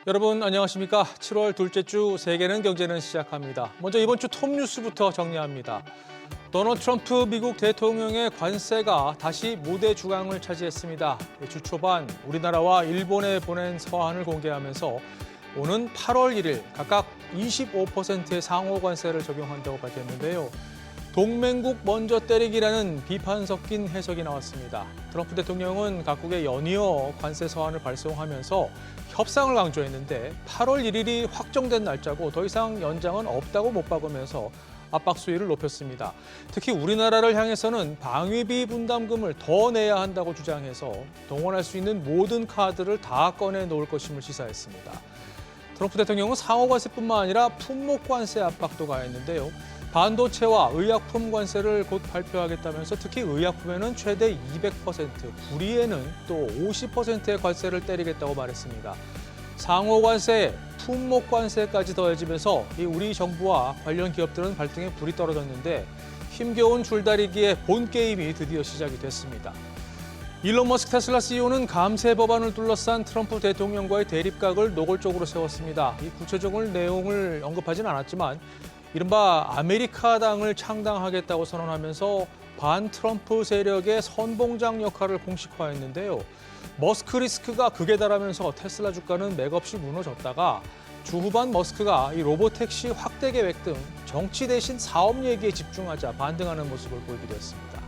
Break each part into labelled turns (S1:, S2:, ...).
S1: 여러분 안녕하십니까? 7월 둘째 주 세계는 경제는 시작합니다. 먼저 이번 주 톱 뉴스부터 정리합니다. 도널드 트럼프 미국 대통령의 관세가 다시 무대 중앙을 차지했습니다. 주 초반 우리나라와 일본에 보낸 서한을 공개하면서 오는 8월 1일 각각 25%의 상호 관세를 적용한다고 밝혔는데요. 동맹국 먼저 때리기라는 비판 섞인 해석이 나왔습니다. 트럼프 대통령은 각국에 연이어 관세 서한을 발송하면서 협상을 강조했는데 8월 1일이 확정된 날짜고 더 이상 연장은 없다고 못 박으면서 압박 수위를 높였습니다. 특히 우리나라를 향해서는 방위비 분담금을 더 내야 한다고 주장해서 동원할 수 있는 모든 카드를 다 꺼내 놓을 것임을 시사했습니다. 트럼프 대통령은 상호 관세뿐만 아니라 품목 관세 압박도 가했는데요. 반도체와 의약품 관세를 곧 발표하겠다면서 특히 의약품에는 최대 200%, 불의에는 또 50%의 관세를 때리겠다고 말했습니다. 상호 관세, 품목 관세까지 더해지면서 우리 정부와 관련 기업들은 발등에 불이 떨어졌는데 힘겨운 줄다리기의 본 게임이 드디어 시작이 됐습니다. 일론 머스크 테슬라 CEO는 감세 법안을 둘러싼 트럼프 대통령과의 대립각을 노골적으로 세웠습니다. 이 구체적인 내용을 언급하진 않았지만 이른바 아메리카당을 창당하겠다고 선언하면서 반 트럼프 세력의 선봉장 역할을 공식화했는데요. 머스크 리스크가 극에 달하면서 테슬라 주가는 맥없이 무너졌다가 주 후반 머스크가 이 로보택시 확대 계획 등 정치 대신 사업 얘기에 집중하자 반등하는 모습을 보이기도 했습니다.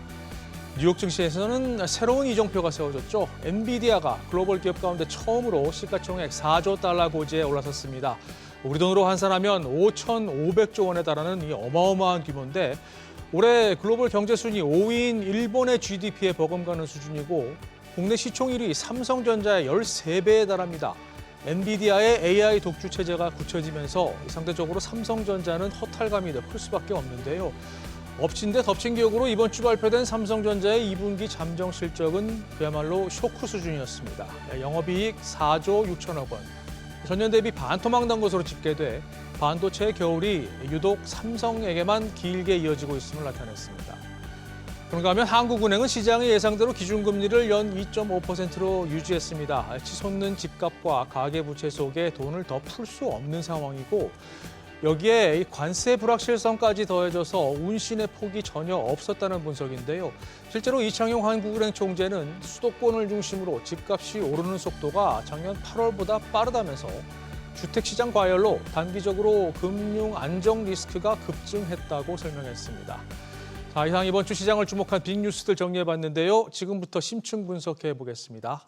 S1: 뉴욕 증시에서는 새로운 이정표가 세워졌죠. 엔비디아가 글로벌 기업 가운데 처음으로 시가총액 4조 달러 고지에 올라섰습니다. 우리 돈으로 환산하면 5,500조 원에 달하는 이 어마어마한 규모인데 올해 글로벌 경제 순위 5위인 일본의 GDP에 버금가는 수준이고 국내 시총 1위 삼성전자의 13배에 달합니다. 엔비디아의 AI 독주 체제가 굳혀지면서 상대적으로 삼성전자는 허탈감이 더 클 수밖에 없는데요. 엎친 데 덮친 격으로 이번 주 발표된 삼성전자의 2분기 잠정 실적은 그야말로 쇼크 수준이었습니다. 영업이익 4조 6천억 원. 전년 대비 반토막 난 것으로 집계돼 반도체의 겨울이 유독 삼성에게만 길게 이어지고 있음을 나타냈습니다. 그런가 하면 한국은행은 시장의 예상대로 기준금리를 연 2.5%로 유지했습니다. 치솟는 집값과 가계부채 속에 돈을 더 풀 수 없는 상황이고 여기에 관세 불확실성까지 더해져서 운신의 폭이 전혀 없었다는 분석인데요. 실제로 이창용 한국은행 총재는 수도권을 중심으로 집값이 오르는 속도가 작년 8월보다 빠르다면서 주택시장 과열로 단기적으로 금융 안정 리스크가 급증했다고 설명했습니다. 자, 이상 이번 주 시장을 주목한 빅뉴스들 정리해봤는데요. 지금부터 심층 분석해 보겠습니다.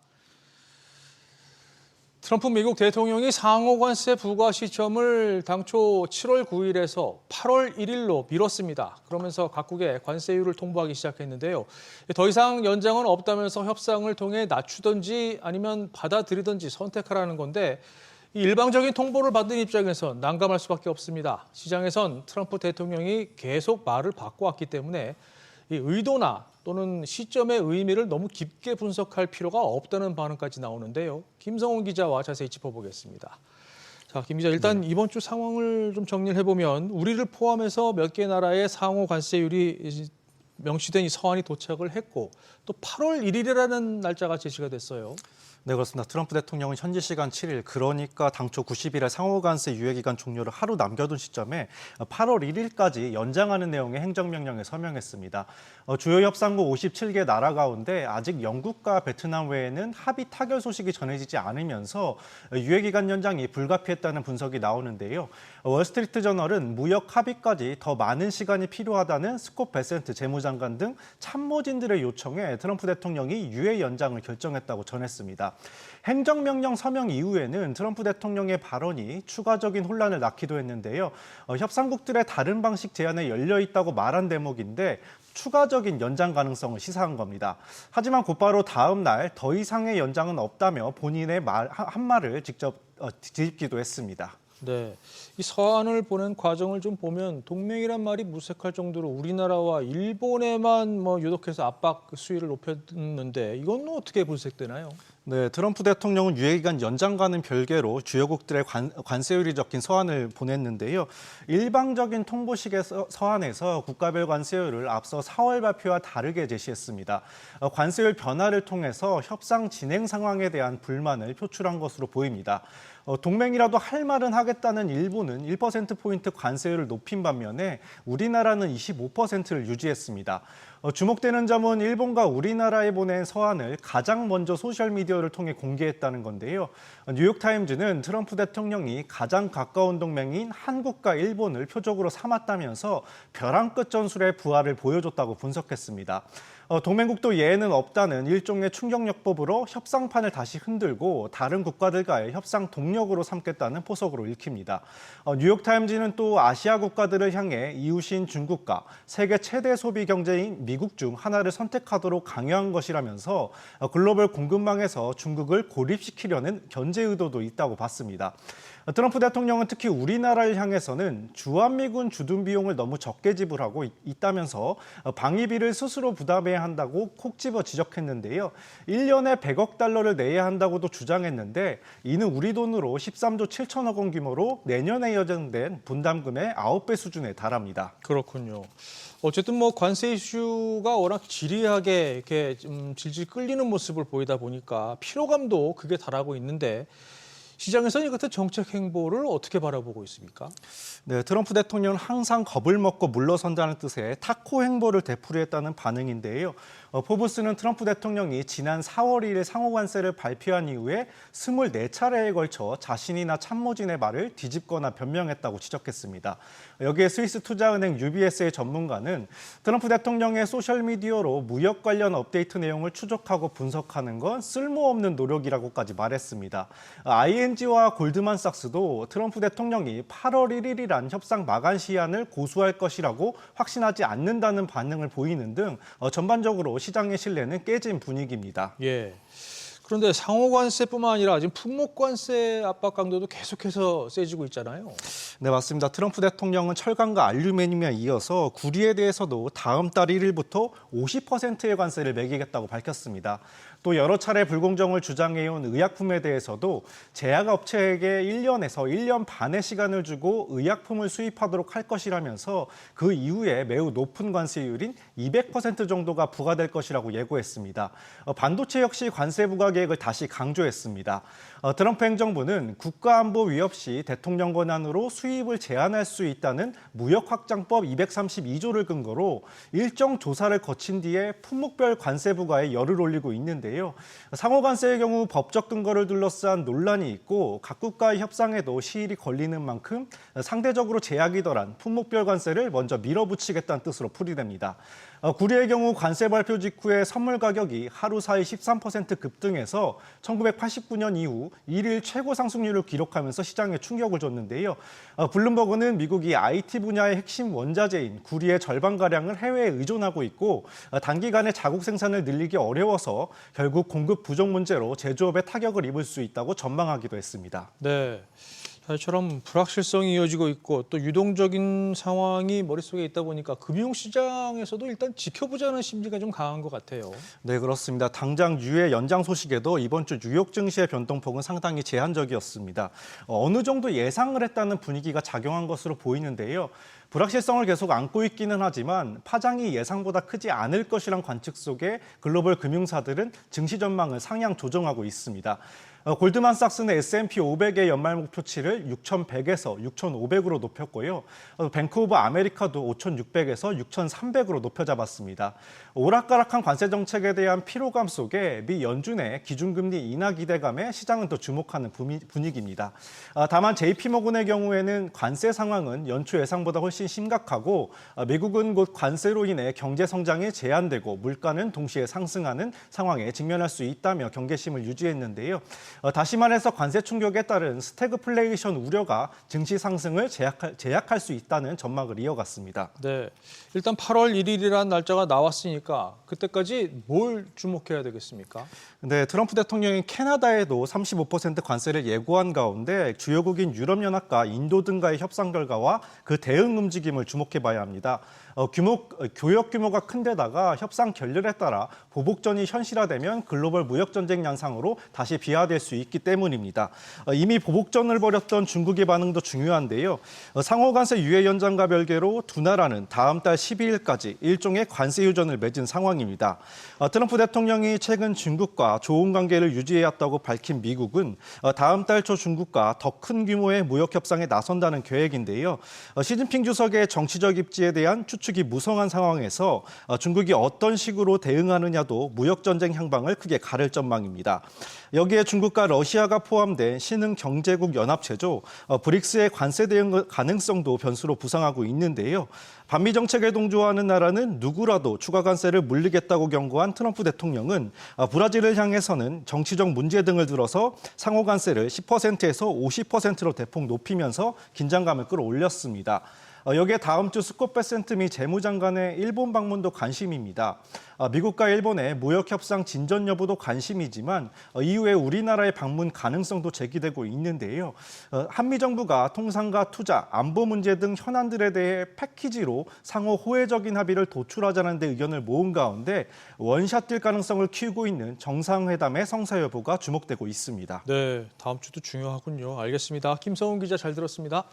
S1: 트럼프 미국 대통령이 상호 관세 부과 시점을 당초 7월 9일에서 8월 1일로 미뤘습니다. 그러면서 각국의 관세율을 통보하기 시작했는데요. 더 이상 연장은 없다면서 협상을 통해 낮추든지 아니면 받아들이든지 선택하라는 건데 일방적인 통보를 받은 입장에선 난감할 수밖에 없습니다. 시장에선 트럼프 대통령이 계속 말을 바꿔왔기 때문에 이 의도나 또는 시점의 의미를 너무 깊게 분석할 필요가 없다는 반응까지 나오는데요. 김성훈 기자와 자세히 짚어보겠습니다. 자, 김 기자, 일단 이번 주 상황을 좀 정리를 해보면 우리를 포함해서 몇 개 나라의 상호 관세율이 명시된 이 서한이 도착을 했고 또 8월 1일이라는 날짜가 제시가 됐어요.
S2: 네, 그렇습니다. 트럼프 대통령은 현지 시간 7일, 그러니까 당초 90일의 상호관세 유예기간 종료를 하루 남겨둔 시점에 8월 1일까지 연장하는 내용의 행정명령에 서명했습니다. 주요 협상국 57개 나라 가운데 아직 영국과 베트남 외에는 합의 타결 소식이 전해지지 않으면서 유예기간 연장이 불가피했다는 분석이 나오는데요. 월스트리트 저널은 무역 합의까지 더 많은 시간이 필요하다는 스콧 베센트 재무장관 등 참모진들의 요청에 트럼프 대통령이 유예 연장을 결정했다고 전했습니다. 행정명령 서명 이후에는 트럼프 대통령의 발언이 추가적인 혼란을 낳기도 했는데요. 협상국들의 다른 방식 제안에 열려 있다고 말한 대목인데 추가적인 연장 가능성을 시사한 겁니다. 하지만 곧바로 다음 날 더 이상의 연장은 없다며 본인의 한 말을 직접 뒤집기도 했습니다.
S1: 네, 이 서한을 보낸 과정을 좀 보면 동맹이란 말이 무색할 정도로 우리나라와 일본에만 유독해서 압박 수위를 높였는데 이건 어떻게 분석되나요?
S2: 네, 트럼프 대통령은 유예기간 연장과는 별개로 주요국들의 관세율이 적힌 서한을 보냈는데요. 일방적인 통보식의 서한에서 국가별 관세율을 앞서 4월 발표와 다르게 제시했습니다. 관세율 변화를 통해서 협상 진행 상황에 대한 불만을 표출한 것으로 보입니다. 동맹이라도 할 말은 하겠다는 일본은 1%포인트 관세율을 높인 반면에 우리나라는 25%를 유지했습니다. 주목되는 점은 일본과 우리나라에 보낸 서한을 가장 먼저 소셜미디어를 통해 공개했다는 건데요. 뉴욕타임즈는 트럼프 대통령이 가장 가까운 동맹인 한국과 일본을 표적으로 삼았다면서 벼랑 끝 전술의 부활을 보여줬다고 분석했습니다. 동맹국도 예외는 없다는 일종의 충격요법으로 협상판을 다시 흔들고 다른 국가들과의 협상 동력으로 삼겠다는 포석으로 읽힙니다. 뉴욕타임즈는 또 아시아 국가들을 향해 이웃인 중국과 세계 최대 소비 경제인 미국 중 하나를 선택하도록 강요한 것이라면서 글로벌 공급망에서 중국을 고립시키려는 견제 의도도 있다고 봤습니다. 트럼프 대통령은 특히 우리나라를 향해서는 주한미군 주둔 비용을 너무 적게 지불하고 있다면서 방위비를 스스로 부담해야 한다고 콕 집어 지적했는데요. 1년에 100억 달러를 내야 한다고도 주장했는데 이는 우리 돈으로 13조 7천억 원 규모로 내년에 예정된 분담금의 9배 수준에 달합니다.
S1: 그렇군요. 어쨌든 관세 이슈가 워낙 지리하게 이렇게 질질 끌리는 모습을 보이다 보니까 피로감도 극에 달하고 있는데 시장에서는 이 같은 정책 행보를 어떻게 바라보고 있습니까?
S2: 네, 트럼프 대통령은 항상 겁을 먹고 물러선다는 뜻의 타코 행보를 되풀이했다는 반응인데요. 포브스는 트럼프 대통령이 지난 4월 1일 상호관세를 발표한 이후에 24차례에 걸쳐 자신이나 참모진의 말을 뒤집거나 변명했다고 지적했습니다. 여기에 스위스 투자은행 UBS의 전문가는 트럼프 대통령의 소셜미디어로 무역 관련 업데이트 내용을 추적하고 분석하는 건 쓸모없는 노력이라고까지 말했습니다. ING와 골드만삭스도 트럼프 대통령이 8월 1일이란 협상 마감 시한을 고수할 것이라고 확신하지 않는다는 반응을 보이는 등 전반적으로 시장의 신뢰는 깨진 분위기입니다.
S1: 예. 그런데 상호관세뿐만 아니라 지금 품목관세 압박 강도도 계속해서 세지고 있잖아요.
S2: 네, 맞습니다. 트럼프 대통령은 철강과 알루미늄에 이어서 구리에 대해서도 다음 달 1일부터 50%의 관세를 매기겠다고 밝혔습니다. 또 여러 차례 불공정을 주장해온 의약품에 대해서도 제약업체에게 1년에서 1년 반의 시간을 주고 의약품을 수입하도록 할 것이라면서 그 이후에 매우 높은 관세율인 200% 정도가 부과될 것이라고 예고했습니다. 반도체 역시 관세 부과 계획을 다시 강조했습니다. 트럼프 행정부는 국가안보 위협 시 대통령 권한으로 수입을 제한할 수 있다는 무역확장법 232조를 근거로 일정 조사를 거친 뒤에 품목별 관세 부과에 열을 올리고 있는데요. 상호관세의 경우 법적 근거를 둘러싼 논란이 있고 각국과의 협상에도 시일이 걸리는 만큼 상대적으로 제약이 덜한 품목별 관세를 먼저 밀어붙이겠다는 뜻으로 풀이됩니다. 구리의 경우 관세 발표 직후에 선물 가격이 하루 사이 13% 급등해서 1989년 이후 1일 최고 상승률을 기록하면서 시장에 충격을 줬는데요. 블룸버그는 미국이 IT 분야의 핵심 원자재인 구리의 절반가량을 해외에 의존하고 있고 단기간에 자국 생산을 늘리기 어려워서 결국 공급 부족 문제로 제조업에 타격을 입을 수 있다고 전망하기도 했습니다.
S1: 네. 이처럼 불확실성이 이어지고 있고 또 유동적인 상황이 머릿속에 있다 보니까 금융시장에서도 일단 지켜보자는 심리가 좀 강한 것 같아요.
S2: 네, 그렇습니다. 당장 유예 연장 소식에도 이번 주 뉴욕 증시의 변동폭은 상당히 제한적이었습니다. 어느 정도 예상을 했다는 분위기가 작용한 것으로 보이는데요. 불확실성을 계속 안고 있기는 하지만 파장이 예상보다 크지 않을 것이란 관측 속에 글로벌 금융사들은 증시 전망을 상향 조정하고 있습니다. 골드만삭스는 S&P 500의 연말 목표치를 6,100에서 6,500으로 높였고요. 뱅크 오브 아메리카도 5,600에서 6,300으로 높여 잡았습니다. 오락가락한 관세 정책에 대한 피로감 속에 미 연준의 기준금리 인하 기대감에 시장은 또 주목하는 분위기입니다. 다만 JP모건의 경우에는 관세 상황은 연초 예상보다 훨씬 심각하고 미국은 곧 관세로 인해 경제 성장이 제한되고 물가는 동시에 상승하는 상황에 직면할 수 있다며 경계심을 유지했는데요. 다시 말해서 관세 충격에 따른 스태그플레이션 우려가 증시 상승을 제약할 수 있다는 전망을 이어갔습니다.
S1: 네, 일단 8월 1일이라는 날짜가 나왔으니까 그때까지 뭘 주목해야 되겠습니까?
S2: 네, 트럼프 대통령이 캐나다에도 35% 관세를 예고한 가운데 주요국인 유럽연합과 인도 등과의 협상 결과와 그 대응 움직임을 주목해봐야 합니다. 교역 규모가 큰 데다가 협상 결렬에 따라 보복전이 현실화되면 글로벌 무역전쟁 양상으로 다시 비화될 수 있기 때문입니다. 이미 보복전을 벌였던 중국의 반응도 중요한데요. 상호 간세 유예 연장과 별개로 두 나라는 다음 달 12일까지 일종의 관세 유전을 맺은 상황입니다. 트럼프 대통령이 최근 중국과 좋은 관계를 유지해왔다고 밝힌 미국은 다음 달 초 중국과 더 큰 규모의 무역 협상에 나선다는 계획인데요. 시진핑 주석의 정치적 입지에 대한 추측이 무성한 상황에서 중국이 어떤 식으로 대응하느냐도 무역전쟁 향방을 크게 가를 전망입니다. 여기에 중국과 러시아가 포함된 신흥 경제국 연합체조 브릭스의 관세 대응 가능성도 변수로 부상하고 있는데요. 반미 정책에 동조하는 나라는 누구라도 추가 관세를 물리겠다고 경고한 트럼프 대통령은 브라질을 향해서는 정치적 문제 등을 들어서 상호 관세를 10%에서 50%로 대폭 높이면서 긴장감을 끌어올렸습니다. 여기에 다음 주 스콧 베센트 미 재무장관의 일본 방문도 관심입니다. 미국과 일본의 무역 협상 진전 여부도 관심이지만 이후에 우리나라의 방문 가능성도 제기되고 있는데요. 한미 정부가 통상과 투자, 안보 문제 등 현안들에 대해 패키지로 상호 호혜적인 합의를 도출하자는 데 의견을 모은 가운데 원샷 뛸 가능성을 키우고 있는 정상회담의 성사 여부가 주목되고 있습니다.
S1: 네, 다음 주도 중요하군요. 알겠습니다. 김성훈 기자 잘 들었습니다.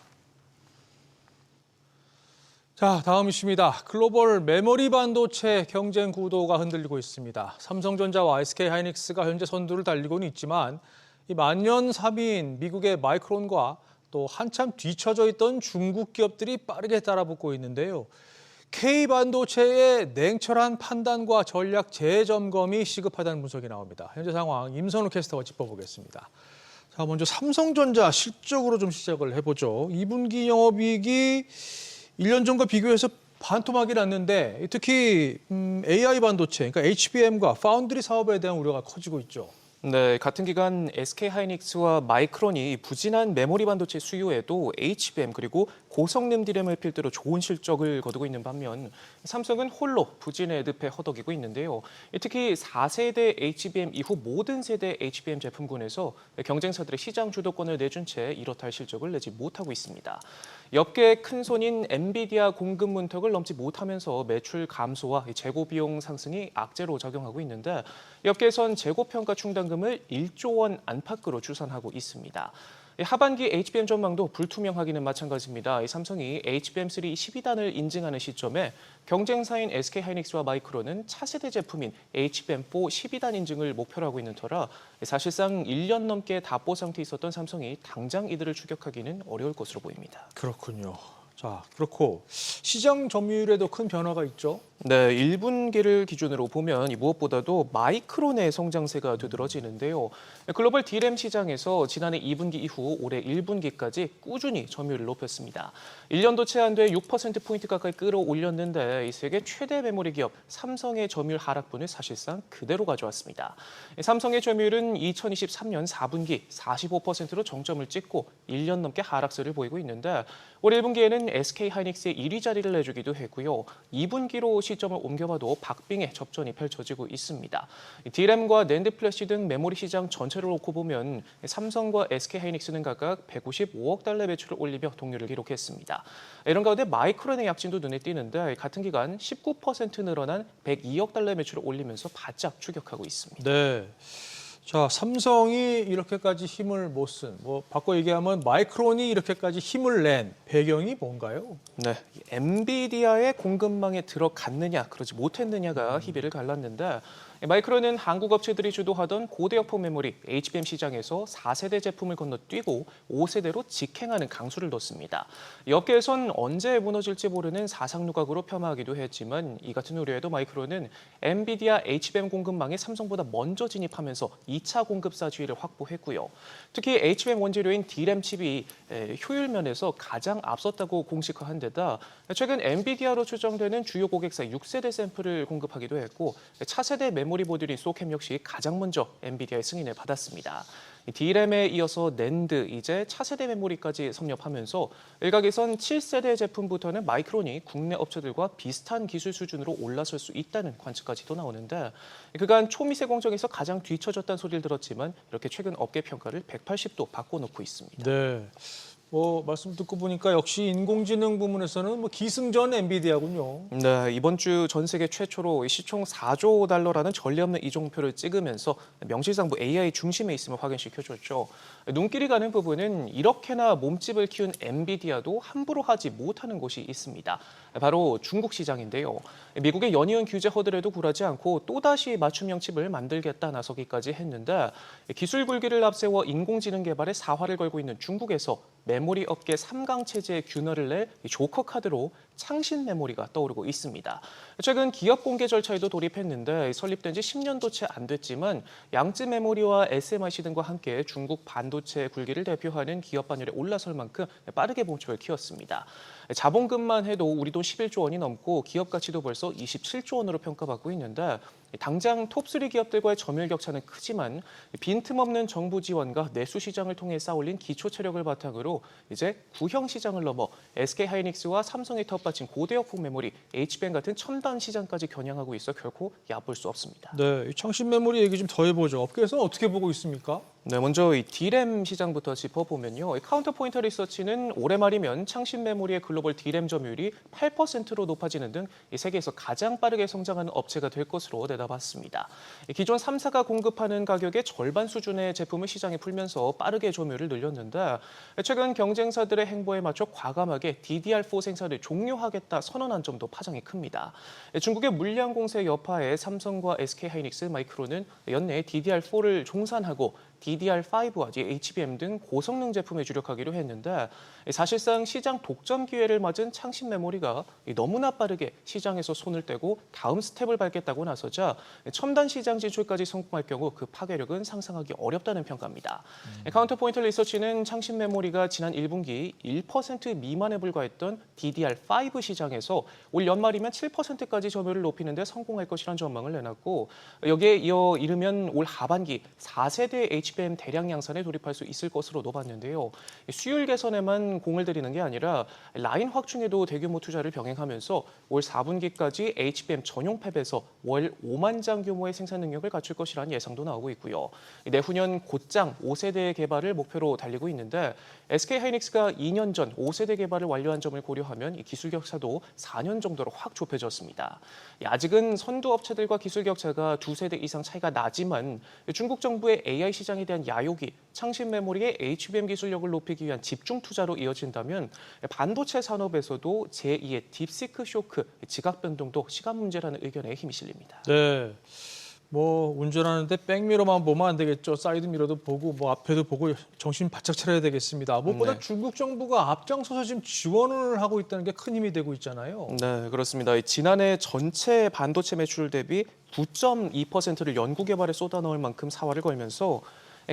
S1: 자, 다음 이슈입니다. 글로벌 메모리 반도체 경쟁 구도가 흔들리고 있습니다. 삼성전자와 SK하이닉스가 현재 선두를 달리고는 있지만 이 만년 3위인 미국의 마이크론과 또 한참 뒤처져 있던 중국 기업들이 빠르게 따라붙고 있는데요. K반도체의 냉철한 판단과 전략 재점검이 시급하다는 분석이 나옵니다. 현재 상황 임선우 캐스터가 짚어보겠습니다. 자, 먼저 삼성전자 실적으로 좀 시작을 해보죠. 2분기 영업이익이 1년 전과 비교해서 반토막이 났는데 특히 AI 반도체, 그러니까 HBM과 파운드리 사업에 대한 우려가 커지고 있죠.
S3: 네, 같은 기간 SK하이닉스와 마이크론이 부진한 메모리 반도체 수요에도 HBM 그리고 고성능 D램을 필두로 좋은 실적을 거두고 있는 반면 삼성은 홀로 부진의 늪에 허덕이고 있는데요. 특히 4세대 HBM 이후 모든 세대 HBM 제품군에서 경쟁사들의 시장 주도권을 내준 채 이렇다 할 실적을 내지 못하고 있습니다. 업계의 큰 손인 엔비디아 공급 문턱을 넘지 못하면서 매출 감소와 재고 비용 상승이 악재로 작용하고 있는데 업계에선 재고 평가 충당금을 1조 원 안팎으로 추산하고 있습니다. 하반기 HBM 전망도 불투명하기는 마찬가지입니다. 삼성이 HBM3 12단을 인증하는 시점에 경쟁사인 SK하이닉스와 마이크론은 차세대 제품인 HBM4 12단 인증을 목표로 하고 있는 터라 사실상 1년 넘게 답보 상태에 있었던 삼성이 당장 이들을 추격하기는 어려울 것으로 보입니다.
S1: 그렇군요. 자, 그렇고 시장 점유율에도 큰 변화가 있죠.
S3: 네, 1분기를 기준으로 보면 무엇보다도 마이크론의 성장세가 두드러지는데요. 글로벌 D램 시장에서 지난해 2분기 이후 올해 1분기까지 꾸준히 점유율을 높였습니다. 1년도 채 안 돼 6%포인트 가까이 끌어올렸는데 이 세계 최대 메모리 기업 삼성의 점유율 하락분을 사실상 그대로 가져왔습니다. 삼성의 점유율은 2023년 4분기 45%로 정점을 찍고 1년 넘게 하락세를 보이고 있는데 올 1분기에는 SK하이닉스의 1위 자리를 내주기도 했고요. 2분기로 시점을 옮겨봐도 박빙의 접전이 펼쳐지고 있습니다. D램과 낸드 플래시 등 메모리 시장 전체를 놓고 보면 삼성과 SK하이닉스는 각각 155억 달러 매출을 올리며 동률을 기록했습니다. 이런 가운데 마이크론의 약진도 눈에 띄는데 같은 기간 19% 늘어난 102억 달러 매출을 올리면서 바짝 추격하고 있습니다.
S1: 네. 자, 삼성이 이렇게까지 힘을 못 쓴, 바꿔 얘기하면 마이크론이 이렇게까지 힘을 낸 배경이 뭔가요?
S3: 네, 엔비디아의 공급망에 들어갔느냐, 그러지 못했느냐가 희비를 갈랐는데 마이크론은 한국 업체들이 주도하던 고대역폭 메모리 HBM 시장에서 4세대 제품을 건너뛰고 5세대로 직행하는 강수를 뒀습니다. 이 업계에선 언제 무너질지 모르는 사상누각으로 폄하하기도 했지만 이 같은 우려에도 마이크론은 엔비디아 HBM 공급망에 삼성보다 먼저 진입하면서 2차 공급사 지위를 확보했고요. 특히 HBM 원재료인 D램 칩이 효율 면에서 가장 앞섰다고 공식화한 데다 최근 엔비디아로 추정되는 주요 고객사 6세대 샘플을 공급하기도 했고 차세대 메모리 모듈인 소캠 역시 가장 먼저 엔비디아의 승인을 받았습니다. D램에 이어서 낸드, 이제 차세대 메모리까지 섭렵하면서 일각에선 7세대 제품부터는 마이크론이 국내 업체들과 비슷한 기술 수준으로 올라설 수 있다는 관측까지도 나오는데 그간 초미세 공정에서 가장 뒤처졌다는 소리를 들었지만 이렇게 최근 업계 평가를 180도 바꿔놓고 있습니다.
S1: 네. 말씀 듣고 보니까 역시 인공지능 부문에서는 기승전 엔비디아군요.
S3: 네, 이번 주 전 세계 최초로 시총 4조 달러라는 전례 없는 이종표를 찍으면서 명실상부 AI 중심에 있음을 확인시켜줬죠. 눈길이 가는 부분은 이렇게나 몸집을 키운 엔비디아도 함부로 하지 못하는 곳이 있습니다. 바로 중국 시장인데요. 미국의 연이은 규제 허들에도 굴하지 않고 또다시 맞춤형 칩을 만들겠다 나서기까지 했는데 기술 굴기를 앞세워 인공지능 개발에 사활을 걸고 있는 중국에서 메모리 업계 3강 체제의 균열을 낼 조커 카드로 창신 메모리가 떠오르고 있습니다. 최근 기업 공개 절차에도 돌입했는데 설립된 지 10년도 채 안 됐지만 양쯔 메모리와 SMIC 등과 함께 중국 반도체 굴기를 대표하는 기업 반열에 올라설 만큼 빠르게 몸집을 키웠습니다. 자본금만 해도 우리 돈 11조 원이 넘고 기업 가치도 벌써 27조 원으로 평가받고 있는데 당장 톱3 기업들과의 점유율 격차는 크지만 빈틈없는 정부 지원과 내수 시장을 통해 쌓아올린 기초 체력을 바탕으로 이제 구형 시장을 넘어 SK하이닉스와 삼성이 텃밭인 고대역폭 메모리, HBM 같은 첨단 시장까지 겨냥하고 있어 결코 얕볼 수 없습니다.
S1: 네, 이 창신 메모리 얘기 좀 더 해보죠. 업계에서는 어떻게 보고 있습니까?
S3: 네, 먼저 이 D램 시장부터 짚어보면요. 이 카운터포인트 리서치는 올해 말이면 창신 메모리의 글로벌 D램 점유율이 8%로 높아지는 등 이 세계에서 가장 빠르게 성장하는 업체가 될 것으로 내다봤습니다. 기존 3사가 공급하는 가격의 절반 수준의 제품을 시장에 풀면서 빠르게 점유율을 늘렸는데 최근 경쟁사들의 행보에 맞춰 과감하게 DDR4 생산을 종료하겠다 선언한 점도 파장이 큽니다. 중국의 물량 공세 여파에 삼성과 SK하이닉스, 마이크론은 연내 DDR4를 종산하고 DDR5와 HBM 등 고성능 제품에 주력하기로 했는데 사실상 시장 독점 기회를 맞은 창신 메모리가 너무나 빠르게 시장에서 손을 떼고 다음 스텝을 밟겠다고 나서자 첨단 시장 진출까지 성공할 경우 그 파괴력은 상상하기 어렵다는 평가입니다. 카운터포인트 리서치는 창신 메모리가 지난 1분기 1% 미만에 불과했던 DDR5 시장에서 올 연말이면 7%까지 점유율을 높이는 데 성공할 것이라는 전망을 내놨고 여기에 이어 이르면 올 하반기 4세대 HBM 대량 양산에 돌입할 수 있을 것으로 놓았는데요. 수율 개선에만 공을 들이는 게 아니라 라인 확충에도 대규모 투자를 병행하면서 올 4분기까지 HBM 전용 팹에서 월 5만 장 규모의 생산 능력을 갖출 것이라는 예상도 나오고 있고요. 내후년 곧장 5세대 개발을 목표로 달리고 있는데 SK하이닉스가 2년 전 5세대 개발을 완료한 점을 고려하면 이 기술 격차도 4년 정도로 확 좁혀졌습니다. 아직은 선두 업체들과 기술 격차가 2세대 이상 차이가 나지만 중국 정부의 AI 시장에 대한 야욕이 창신 메모리의 HBM 기술력을 높이기 위한 집중 투자로 이어진다면 반도체 산업에서도 제2의 딥시크 쇼크, 지각 변동도 시간 문제라는 의견에 힘이 실립니다.
S1: 네. 운전하는데 백미러만 보면 안 되겠죠. 사이드 미러도 보고 앞에도 보고 정신 바짝 차려야 되겠습니다. 무엇보다
S3: 네.
S1: 중국 정부가 앞장서서 지금 지원을 하고 있다는 게 큰 힘이 되고 있잖아요.
S3: 네, 그렇습니다. 지난해 전체 반도체 매출 대비 9.2%를 연구 개발에 쏟아넣을 만큼 사활을 걸면서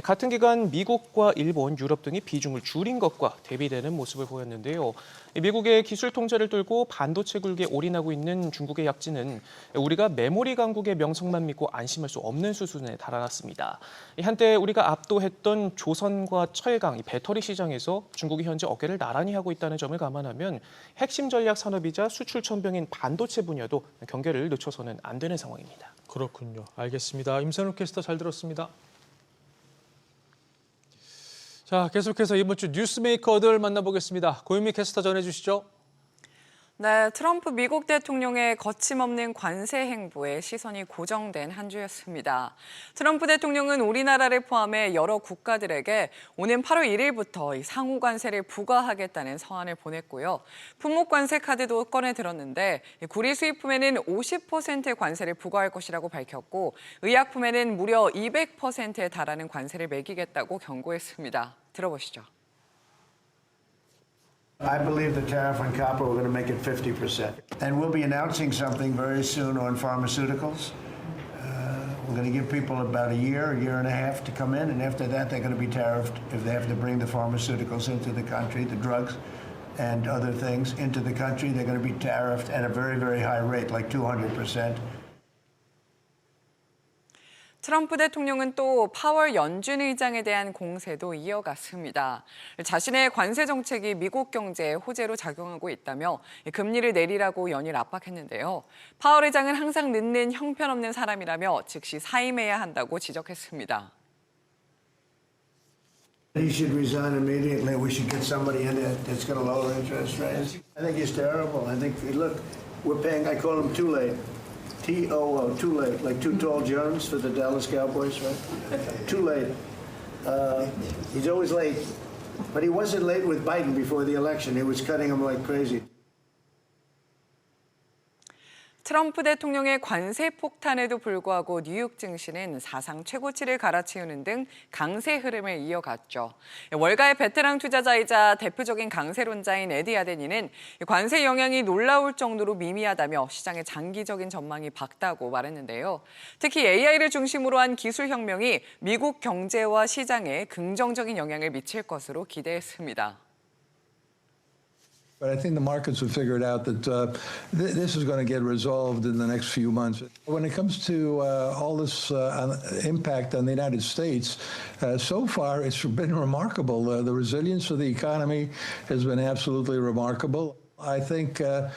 S3: 같은 기간 미국과 일본, 유럽 등이 비중을 줄인 것과 대비되는 모습을 보였는데요. 미국의 기술 통제를 뚫고 반도체 굴기에 올인하고 있는 중국의 약진은 우리가 메모리 강국의 명성만 믿고 안심할 수 없는 수준에 달아났습니다. 한때 우리가 압도했던 조선과 철강, 배터리 시장에서 중국이 현재 어깨를 나란히 하고 있다는 점을 감안하면 핵심 전략 산업이자 수출 천병인 반도체 분야도 경계를 늦춰서는 안 되는 상황입니다.
S1: 그렇군요. 알겠습니다. 임선욱 캐스터 잘 들었습니다. 자, 계속해서 이번 주 뉴스메이커들 만나보겠습니다. 고윤미 캐스터 전해주시죠.
S4: 네, 트럼프 미국 대통령의 거침없는 관세 행보에 시선이 고정된 한 주였습니다. 트럼프 대통령은 우리나라를 포함해 여러 국가들에게 오는 8월 1일부터 상호 관세를 부과하겠다는 서한을 보냈고요. 품목 관세 카드도 꺼내 들었는데 구리 수입품에는 50%의 관세를 부과할 것이라고 밝혔고 의약품에는 무려 200%에 달하는 관세를 매기겠다고 경고했습니다. 들어보시죠.
S5: I believe the tariff on copper, we're going to make it 50%. And we'll be announcing something very soon on pharmaceuticals. We're going to give people about a year and a half to come in, and after that, they're going to be tariffed if they have to bring the pharmaceuticals into the country, the drugs and other things into the country. They're going to be tariffed at a very, very high rate, like 200%.
S4: 트럼프 대통령은 또 파월 연준 의장에 대한 공세도 이어갔습니다. 자신의 관세 정책이 미국 경제에 호재로 작용하고 있다며 금리를 내리라고 연일 압박했는데요. 파월 의장은 항상 늦는 형편없는 사람이라며 즉시 사임해야 한다고 지적했습니다.
S5: He should resign immediately. We should get somebody in there that's going to lower interest rates. I think he's terrible. I think, look, we're paying, I call him too late. T-O-O, too late, like Too Tall Jones for the Dallas Cowboys, right? Too late. He's always late. But he wasn't late with Biden before the election. He was cutting him like crazy.
S4: 트럼프 대통령의 관세 폭탄에도 불구하고 뉴욕 증시는 사상 최고치를 갈아치우는 등 강세 흐름을 이어갔죠. 월가의 베테랑 투자자이자 대표적인 강세론자인 에디 아데니는 관세 영향이 놀라울 정도로 미미하다며 시장의 장기적인 전망이 밝다고 말했는데요. 특히 AI를 중심으로 한 기술혁명이 미국 경제와 시장에 긍정적인 영향을 미칠 것으로 기대했습니다.
S6: But I think the markets have figured out that this is going to get resolved in the next few months. When it comes to all this impact on the United States, so far it's been remarkable. The resilience of the economy has been absolutely remarkable. I think the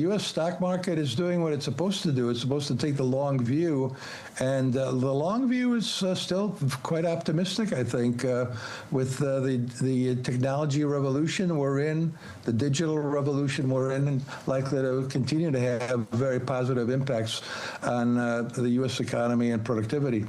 S6: U.S. stock market is doing what it's supposed to do. It's supposed to take the long view, and the long view is still quite optimistic, I think, with the technology revolution we're in, the digital revolution we're in, and likely to continue to have very positive impacts on the U.S. economy and productivity.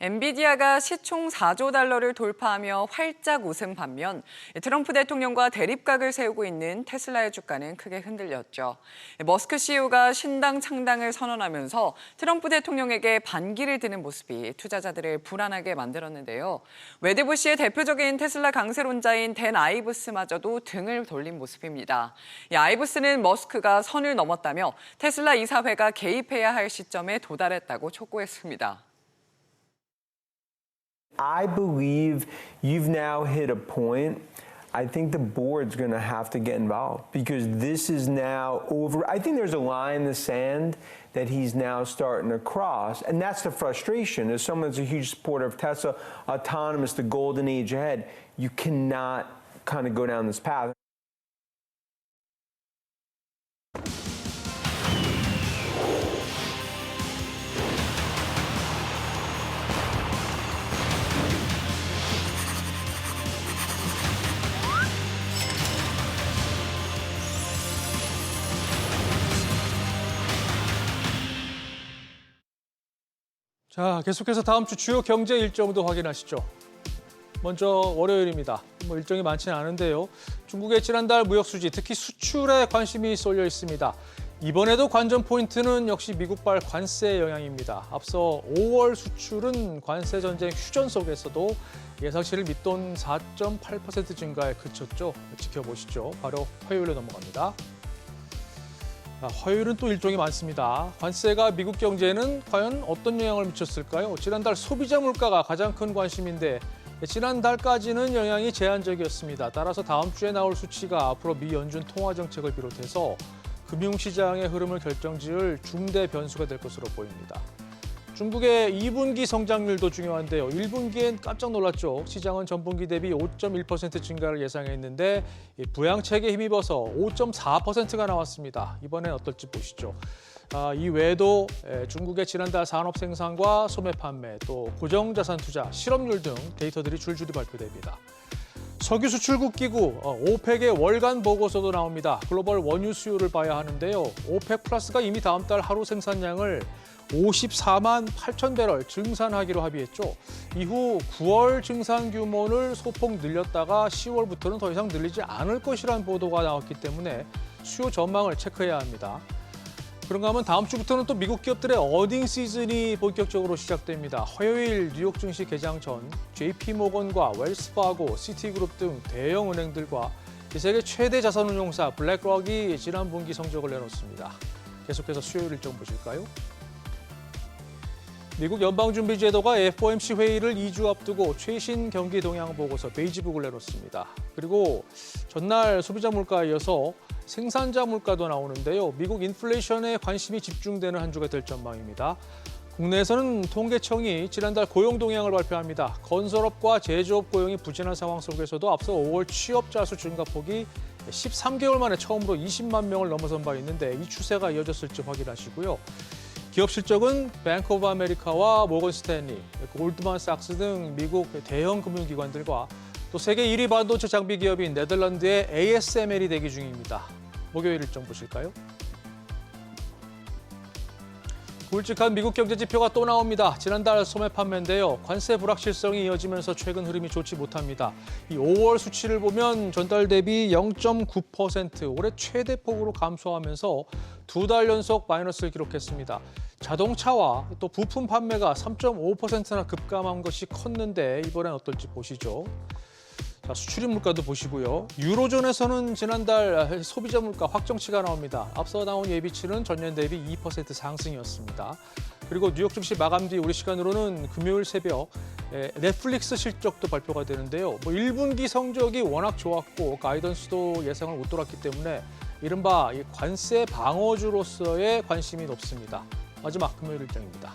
S4: 엔비디아가 시총 4조 달러를 돌파하며 활짝 웃은 반면 트럼프 대통령과 대립각을 세우고 있는 테슬라의 주가는 크게 흔들렸죠. 머스크 CEO가 신당 창당을 선언하면서 트럼프 대통령에게 반기를 드는 모습이 투자자들을 불안하게 만들었는데요. 웨드부시의 대표적인 테슬라 강세론자인 댄 아이브스마저도 등을 돌린 모습입니다. 이 아이브스는 머스크가 선을 넘었다며 테슬라 이사회가 개입해야 할 시점에 도달했다고 촉구했습니다.
S7: I believe you've now hit a point. I think the board's going to have to get involved because this is now over. I think there's a line in the sand that he's now starting to cross, and that's the frustration. As someone that's a huge supporter of Tesla, autonomous, the golden age ahead, you cannot kind of go down this path.
S1: 자, 계속해서 다음 주 주요 경제 일정도 확인하시죠. 먼저 월요일입니다. 일정이 많지는 않은데요. 중국의 지난달 무역 수지, 특히 수출에 관심이 쏠려 있습니다. 이번에도 관전 포인트는 역시 미국발 관세 영향입니다. 앞서 5월 수출은 관세 전쟁 휴전 속에서도 예상치를 밑돈 4.8% 증가에 그쳤죠. 지켜보시죠. 바로 화요일로 넘어갑니다. 화요일은 또 일정이 많습니다. 관세가 미국 경제에는 과연 어떤 영향을 미쳤을까요? 지난달 소비자 물가가 가장 큰 관심인데 지난달까지는 영향이 제한적이었습니다. 따라서 다음 주에 나올 수치가 앞으로 미 연준 통화 정책을 비롯해서 금융시장의 흐름을 결정지을 중대 변수가 될 것으로 보입니다. 중국의 2분기 성장률도 중요한데요. 1분기엔 깜짝 놀랐죠. 시장은 전분기 대비 5.1% 증가를 예상했는데 부양책에 힘입어서 5.4%가 나왔습니다. 이번엔 어떨지 보시죠. 이 외에도 중국의 지난달 산업 생산과 소매 판매, 또 고정자산 투자, 실업률 등 데이터들이 줄줄이 발표됩니다. 석유 수출국 기구 오펙의 월간 보고서도 나옵니다. 글로벌 원유 수요를 봐야 하는데요. 오펙 플러스가 이미 다음 달 하루 생산량을 54만 8천 배럴 증산하기로 합의했죠. 이후 9월 증산 규모를 소폭 늘렸다가 10월부터는 더 이상 늘리지 않을 것이라는 보도가 나왔기 때문에 수요 전망을 체크해야 합니다. 그런가 하면 다음 주부터는 또 미국 기업들의 어닝 시즌이 본격적으로 시작됩니다. 화요일 뉴욕 증시 개장 전 JP모건과 웰스파고, 시티그룹 등 대형 은행들과 세계 최대 자산운용사 블랙록이 지난 분기 성적을 내놓습니다. 계속해서 수요일 일정 보실까요? 미국 연방준비제도가 FOMC 회의를 2주 앞두고 최신 경기 동향 보고서 베이지북을 내놓습니다. 그리고 전날 소비자 물가에 이어서 생산자 물가도 나오는데요. 미국 인플레이션에 관심이 집중되는 한 주가 될 전망입니다. 국내에서는 통계청이 지난달 고용 동향을 발표합니다. 건설업과 제조업 고용이 부진한 상황 속에서도 앞서 5월 취업자 수 증가폭이 13개월 만에 처음으로 20만 명을 넘어선 바 있는데 이 추세가 이어졌을지 확인하시고요. 기업 실적은 뱅크 오브 아메리카와 모건 스탠리, 골드만삭스 등 미국 대형 금융기관들과 또 세계 1위 반도체 장비 기업인 네덜란드의 ASML이 대기 중입니다. 목요일 일정 보실까요? 굵직한 미국 경제 지표가 또 나옵니다. 지난달 소매 판매인데요. 관세 불확실성이 이어지면서 최근 흐름이 좋지 못합니다. 이 5월 수치를 보면 전달 대비 0.9% 올해 최대폭으로 감소하면서 2달 연속 마이너스를 기록했습니다. 자동차와 또 부품 판매가 3.5%나 급감한 것이 컸는데 이번엔 어떨지 보시죠. 자, 수출입 물가도 보시고요. 유로존에서는 지난달 소비자 물가 확정치가 나옵니다. 앞서 나온 예비치는 전년 대비 2% 상승이었습니다. 그리고 뉴욕 증시 마감 뒤 우리 시간으로는 금요일 새벽 넷플릭스 실적도 발표가 되는데요. 1분기 성적이 워낙 좋았고 가이던스도 예상을 웃돌았기 때문에 이른바 이 관세 방어주로서의 관심이 높습니다. 마지막 금요일 일정입니다.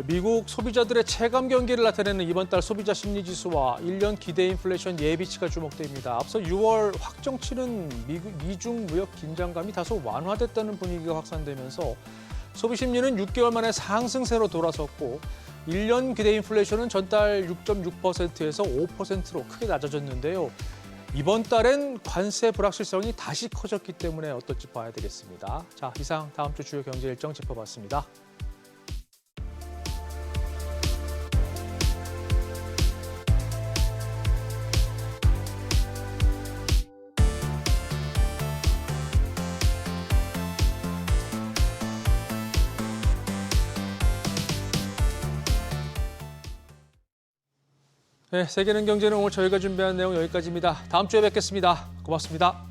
S1: 미국 소비자들의 체감 경기를 나타내는 이번 달 소비자 심리지수와 1년 기대 인플레이션 예비치가 주목됩니다. 앞서 6월 확정치는 미중 무역 긴장감이 다소 완화됐다는 분위기가 확산되면서 소비 심리는 6개월 만에 상승세로 돌아섰고 1년 기대 인플레이션은 전달 6.6%에서 5%로 크게 낮아졌는데요. 이번 달엔 관세 불확실성이 다시 커졌기 때문에 어떨지 봐야 되겠습니다. 자, 이상 다음 주 주요 경제 일정 짚어봤습니다. 네, 세계는 경제는 오늘 저희가 준비한 내용 여기까지입니다. 다음 주에 뵙겠습니다. 고맙습니다.